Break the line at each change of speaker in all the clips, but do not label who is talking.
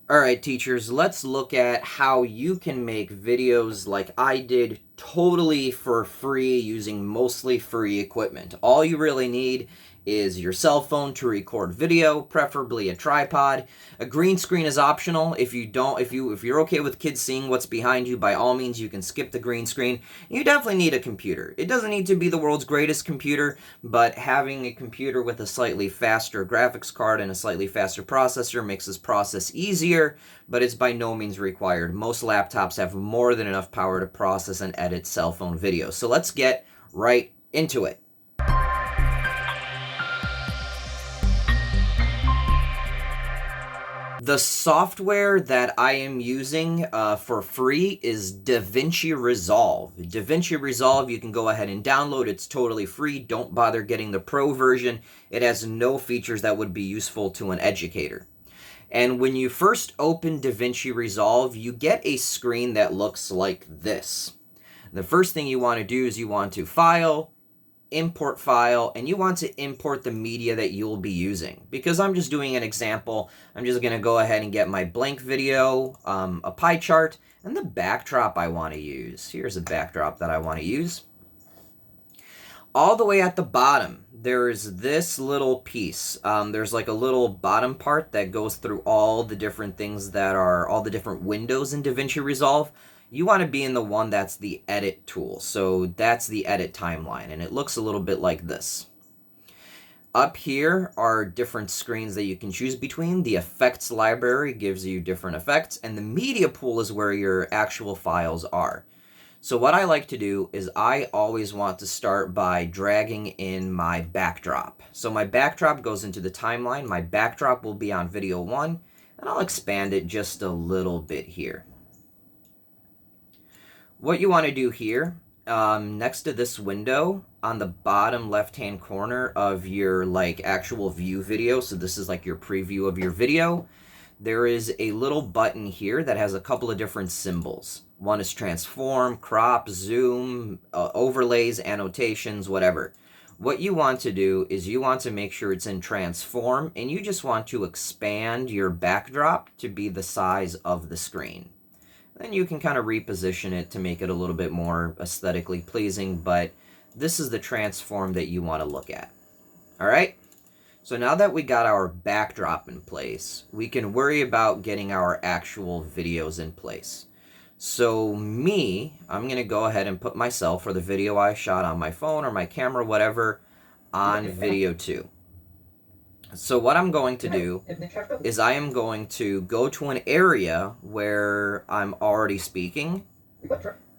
All right, teachers, let's look at how you can make videos like I did totally for free using mostly free equipment. All you really need is your cell phone to record video, preferably a tripod. A green screen is optional. If you're okay with kids seeing what's behind you, by all means you can skip the green screen. You definitely need a computer. It doesn't need to be the world's greatest computer, but having a computer with a slightly faster graphics card and a slightly faster processor makes this process easier, but it's by no means required. Most laptops have more than enough power to process and edit cell phone videos. So let's get right into it. The software that I am using for free is Davinci Resolve. Davinci Resolve, you can go ahead and download. It's totally free. Don't bother getting the pro version. It has no features that would be useful to an educator. And when you first open Davinci Resolve, you get a screen that looks like this. The first thing you want to do is you want to File, Import File, and you want to import the media that you'll be using. Because I'm just doing an example, I'm just going to go ahead and get my blank video, a pie chart, and the backdrop I want to use. Here's a backdrop that I want to use. All the way at the bottom, there's this little piece. There's like a little bottom part that goes through all the different things that are, all the different windows in Davinci Resolve. You want to be in the one that's the edit tool. So that's the edit timeline, and it looks a little bit like this. Up here are different screens that you can choose between. The effects library gives you different effects, and the media pool is where your actual files are. So what I like to do is I always want to start by dragging in my backdrop. So my backdrop goes into the timeline. My backdrop will be on video 1, and I'll expand it just a little bit here. What you want to do here, next to this window, on the bottom left-hand corner of your actual view video, so this is like your preview of your video, there is a little button here that has a couple of different symbols. One is transform, crop, zoom, overlays, annotations, whatever. What you want to do is you want to make sure it's in transform, and you just want to expand your backdrop to be the size of the screen. Then you can kind of reposition it to make it a little bit more aesthetically pleasing, but this is the transform that you want to look at. All right? So now that we got our backdrop in place, we can worry about getting our actual videos in place. So I'm going to go ahead and put myself, or the video I shot on my phone or my camera, whatever, on video 2. So what I'm going to do is I am going to go to an area where I'm already speaking,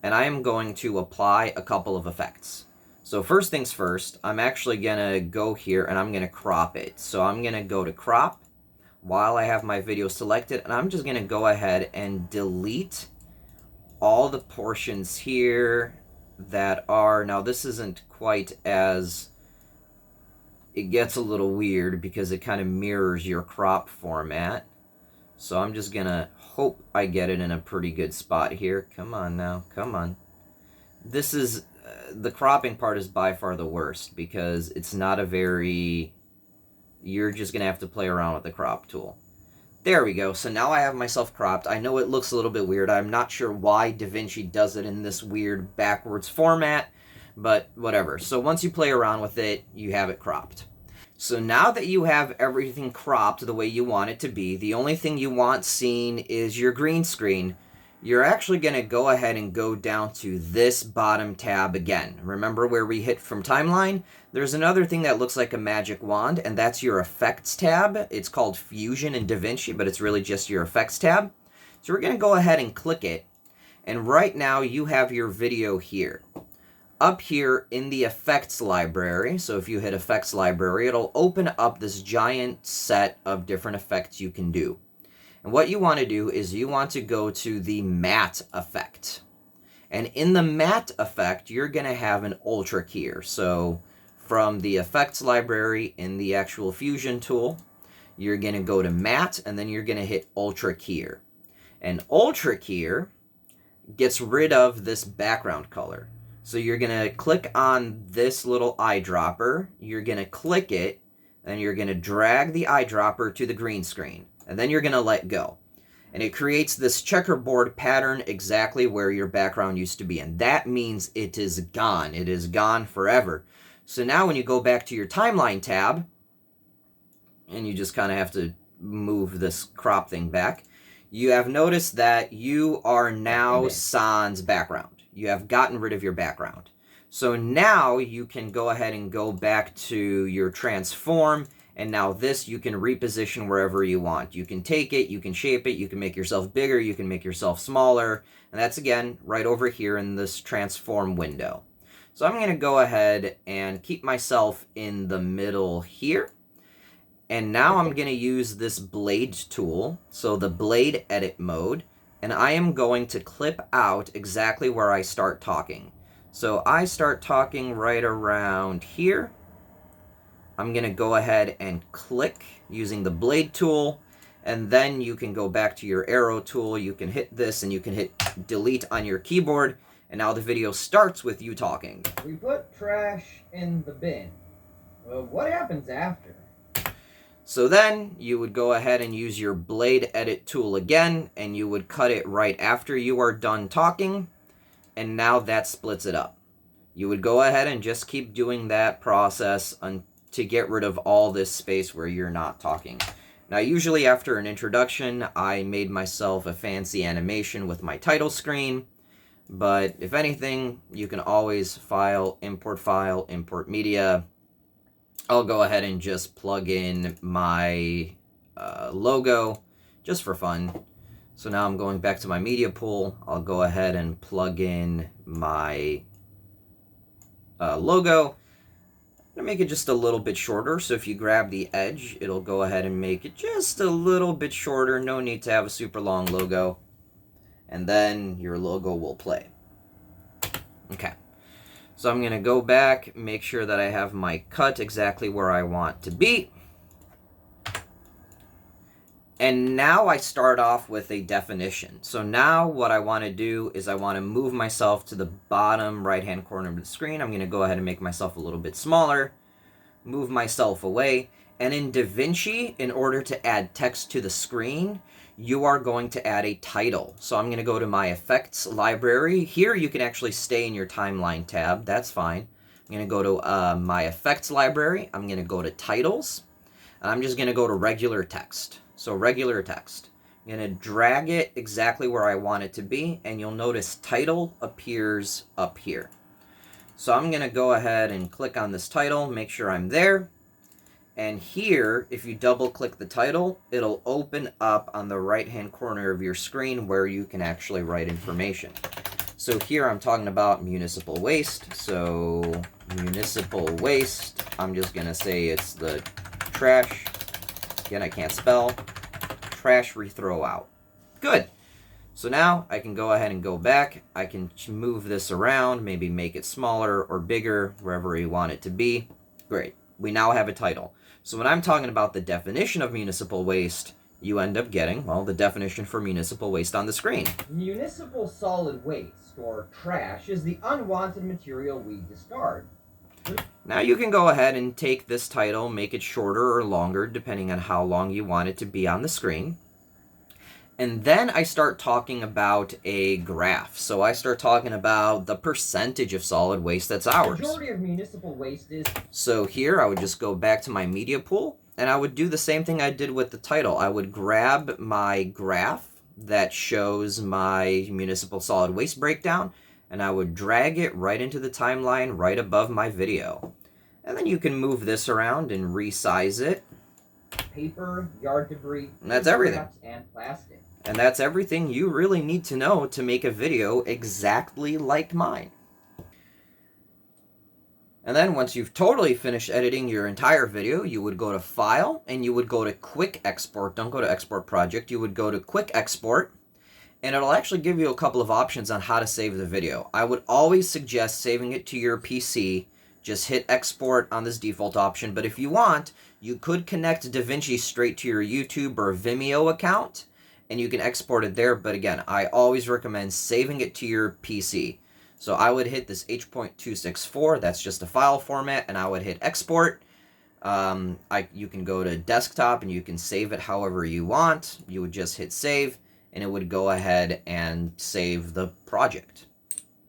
and I am going to apply a couple of effects. So first things first, I'm actually going to go here and I'm going to crop it. So I'm going to go to crop while I have my video selected, and I'm just going to go ahead and delete all the portions here that are, now this isn't quite as, it gets a little weird because it kind of mirrors your crop format. So I'm just going to hope I get it in a pretty good spot here. Come on now, come on. This is, the cropping part is by far the worst because it's not a very, you're just going to have to play around with the crop tool. There we go. So now I have myself cropped. I know it looks a little bit weird. I'm not sure why Davinci does it in this weird backwards format, but whatever. So once you play around with it, you have it cropped. So now that you have everything cropped the way you want it to be, the only thing you want seen is your green screen. You're actually going to go ahead and go down to this bottom tab again. Remember where we hit from timeline? There's another thing that looks like a magic wand, and that's your effects tab. It's called Fusion in Davinci, but it's really just your effects tab. So we're going to go ahead and click it, and right now you have your video here. Up here in the effects library, so if you hit effects library, it'll open up this giant set of different effects you can do. And what you want to do is you want to go to the matte effect. And in the matte effect, you're going to have an ultra keyer. So from the effects library in the actual Fusion tool, you're going to go to matte, and then you're going to hit ultra keyer. And ultra keyer gets rid of this background color. So you're going to click on this little eyedropper, you're going to click it, and you're going to drag the eyedropper to the green screen. And then you're going to let go. And it creates this checkerboard pattern exactly where your background used to be. And that means it is gone. It is gone forever. So now when you go back to your timeline tab, and you just kind of have to move this crop thing back, you have noticed that you are now sans background. You have gotten rid of your background. So now you can go ahead and go back to your transform, and now this you can reposition wherever you want. You can take it, you can shape it, you can make yourself bigger, you can make yourself smaller, and that's again right over here in this transform window. So I'm going to go ahead and keep myself in the middle here. And now I'm going to use this blade tool, so the blade edit mode, and I am going to clip out exactly where I start talking. So I start talking right around here. I'm going to go ahead and click using the blade tool, and then you can go back to your arrow tool. You can hit this and you can hit delete on your keyboard, and now the video starts with you talking.
We put trash in the bin. Well, what happens after?
So then you would go ahead and use your blade edit tool again, and you would cut it right after you are done talking, and now that splits it up. You would go ahead and just keep doing that process to get rid of all this space where you're not talking. Now usually after an introduction, I made myself a fancy animation with my title screen, but if anything, you can always file, import media. I'll go ahead and just plug in my logo just for fun. So now I'm going back to my media pool. I'll go ahead and plug in my logo. I'm going to make it just a little bit shorter. So if you grab the edge, it'll go ahead and make it just a little bit shorter. No need to have a super long logo. And then your logo will play. Okay. So I'm going to go back, make sure that I have my cut exactly where I want to be. And now I start off with a definition. So now what I want to do is I want to move myself to the bottom right-hand corner of the screen. I'm going to go ahead and make myself a little bit smaller, move myself away. And in Davinci, in order to add text to the screen, you are going to add a title. So I'm going to go to my effects library. Here you can actually stay in your timeline tab. That's fine. I'm going to go to my effects library. I'm going to go to titles. And I'm just going to go to regular text. So regular text. I'm going to drag it exactly where I want it to be. And you'll notice title appears up here. So I'm going to go ahead and click on this title, make sure I'm there. And here, if you double click the title, it'll open up on the right-hand corner of your screen where you can actually write information. So here I'm talking about municipal waste. So municipal waste, I'm just going to say it's the trash. Again, I can't spell. Trash we throw out. Good. So now I can go ahead and go back. I can move this around, maybe make it smaller or bigger, wherever you want it to be. Great. We now have a title. So when I'm talking about the definition of municipal waste, you end up getting, well, the definition for municipal waste on the screen.
Municipal solid waste, or trash, is the unwanted material we discard.
Now you can go ahead and take this title, make it shorter or longer, depending on how long you want it to be on the screen. And then I start talking about a graph. So I start talking about the percentage of solid waste that's ours.
The majority of municipal waste is...
So here I would just go back to my media pool, and I would do the same thing I did with the title. I would grab my graph that shows my municipal solid waste breakdown, and I would drag it right into the timeline right above my video. And then you can move this around and resize it.
Paper, yard debris,
and that's everything.
And plastic.
And that's everything you really need to know to make a video exactly like mine. And then once you've totally finished editing your entire video, you would go to File, and you would go to Quick Export. Don't go to Export Project. You would go to Quick Export, and it'll actually give you a couple of options on how to save the video. I would always suggest saving it to your PC. Just hit Export on this default option. But if you want, you could connect Davinci straight to your YouTube or Vimeo account, and you can export it there. But again, I always recommend saving it to your PC. So I would hit this H.264, that's just a file format, and I would hit export. You can go to desktop and you can save it however you want. You would just hit save, and it would go ahead and save the project.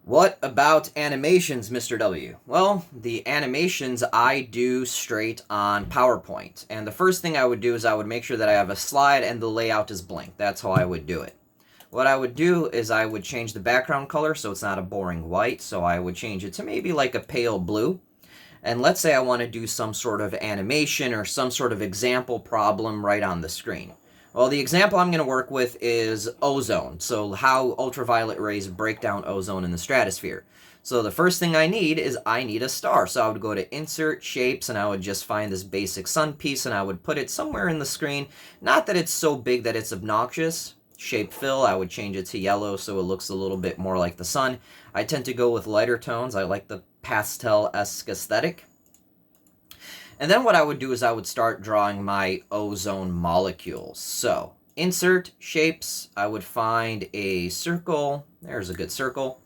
What about animations, Mr. W? Well, the animations I do straight on PowerPoint. And the first thing I would do is I would make sure that I have a slide and the layout is blank. That's how I would do it. What I would do is I would change the background color so it's not a boring white. So I would change it to maybe like a pale blue. And let's say I want to do some sort of animation or some sort of example problem right on the screen. Well, the example I'm going to work with is ozone. So how ultraviolet rays break down ozone in the stratosphere. So the first thing I need is I need a star. So I would go to Insert, Shapes, and I would just find this basic sun piece, and I would put it somewhere in the screen. Not that it's so big that it's obnoxious. Shape fill, I would change it to yellow so it looks a little bit more like the sun. I tend to go with lighter tones. I like the pastel-esque aesthetic. And then what I would do is I would start drawing my ozone molecules. So, insert, shapes, I would find a circle. There's a good circle.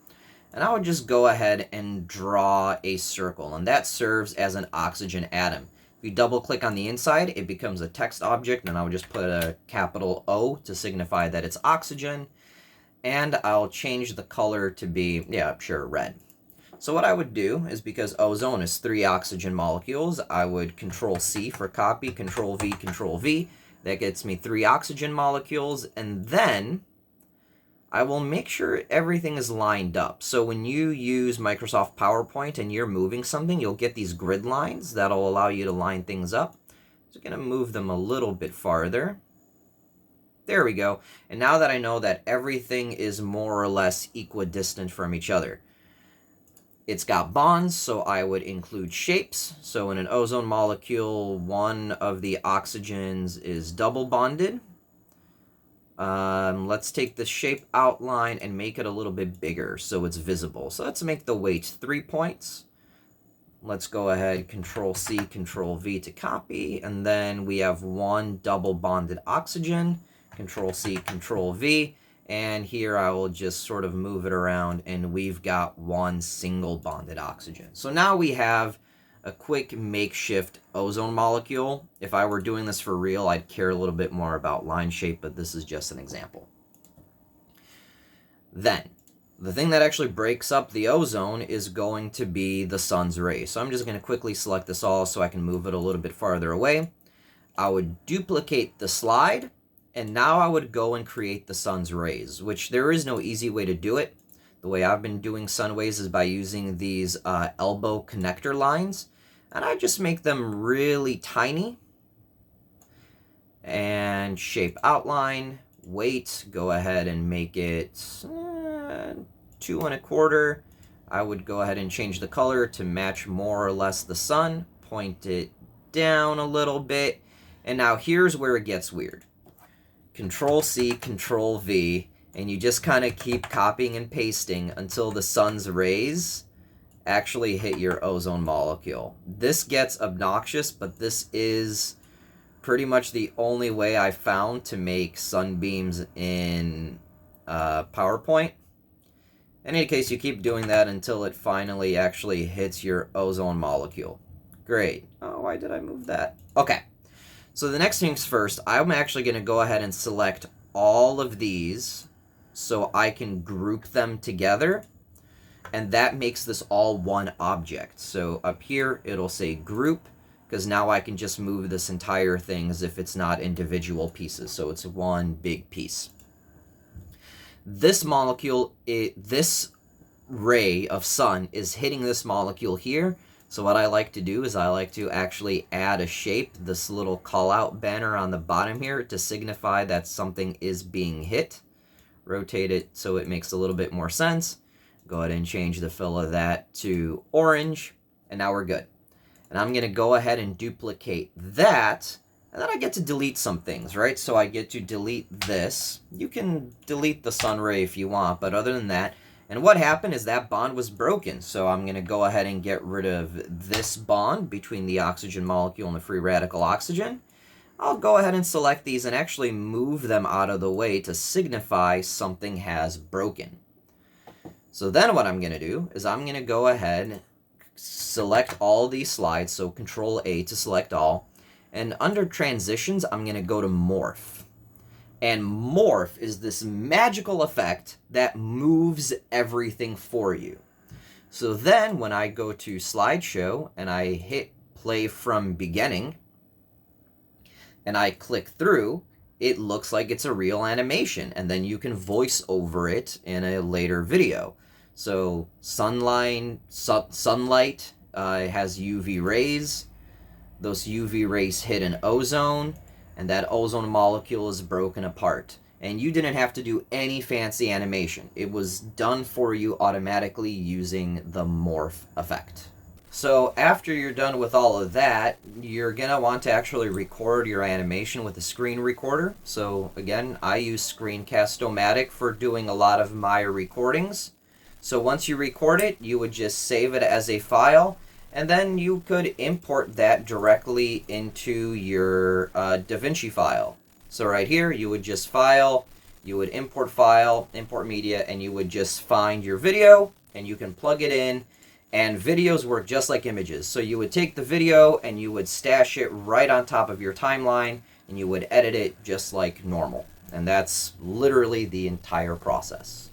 And I would just go ahead and draw a circle. And that serves as an oxygen atom. If you double click on the inside, it becomes a text object. And I would just put a capital O to signify that it's oxygen. And I'll change the color to be, yeah, sure, red. So what I would do is, because ozone is 3 oxygen molecules, I would Control C for copy, Control V, Control V. That gets me 3 oxygen molecules, and then I will make sure everything is lined up. So when you use Microsoft PowerPoint and you're moving something, you'll get these grid lines that'll allow you to line things up. So I'm going to move them a little bit farther. There we go. And now that I know that everything is more or less equidistant from each other, it's got bonds, so I would include shapes. So in an ozone molecule, one of the oxygens is double bonded. Let's take the shape outline and make it a little bit bigger so it's visible. So let's make the weight 3 points. Let's go ahead, Control C, Control V to copy, and then we have 1 double bonded oxygen. Control C, Control V. And here I will just sort of move it around, and we've got 1 single bonded oxygen. So now we have a quick makeshift ozone molecule. If I were doing this for real, I'd care a little bit more about line shape, but this is just an example. Then, the thing that actually breaks up the ozone is going to be the sun's rays. So I'm just going to quickly select this all so I can move it a little bit farther away. I would duplicate the slide. And now I would go and create the sun's rays, which there is no easy way to do it. The way I've been doing sun rays is by using these elbow connector lines. And I just make them really tiny. And shape outline, weight, go ahead and make it 2 1/4. I would go ahead and change the color to match more or less the sun. Point it down a little bit. And now here's where it gets weird. Control C, Control V, and you just kind of keep copying and pasting until the sun's rays actually hit your ozone molecule. This gets obnoxious, but this is pretty much the only way I found to make sunbeams in PowerPoint. In any case, you keep doing that until it finally actually hits your ozone molecule. Great. Oh, why did I move that? Okay. So the next things first, I'm actually going to go ahead and select all of these so I can group them together. And that makes this all one object. So up here, it'll say group, because now I can just move this entire thing as if it's not individual pieces. So it's one big piece. This molecule, this ray of sun is hitting this molecule here. So what I like to do is I like to actually add a shape, this little call out banner on the bottom here, to signify that something is being hit. Rotate it so it makes a little bit more sense. Go ahead and change the fill of that to orange, and now we're good. And I'm going to go ahead and duplicate that, and then I get to delete some things, right? So I get to delete this. You can delete the sun ray if you want, but other than that, and what happened is that bond was broken. So I'm going to go ahead and get rid of this bond between the oxygen molecule and the free radical oxygen. I'll go ahead and select these and actually move them out of the way to signify something has broken. So then what I'm going to do is I'm going to go ahead, select all these slides, so Control A to select all. And under transitions, I'm going to go to Morph. And Morph is this magical effect that moves everything for you. So then when I go to slideshow and I hit play from beginning and I click through, it looks like it's a real animation, and then you can voice over it in a later video. So sunlight has UV rays. Those UV rays hit an ozone, and that ozone molecule is broken apart. And you didn't have to do any fancy animation. It was done for you automatically using the Morph effect. So after you're done with all of that, you're going to want to actually record your animation with a screen recorder. So again, I use Screencast-O-Matic for doing a lot of my recordings. So once you record it, you would just save it as a file, and then you could import that directly into your Davinci file. So right here, you would just file, you would import file, import media, and you would just find your video, and you can plug it in. And videos work just like images. So you would take the video and you would stash it right on top of your timeline, and you would edit it just like normal. And that's literally the entire process.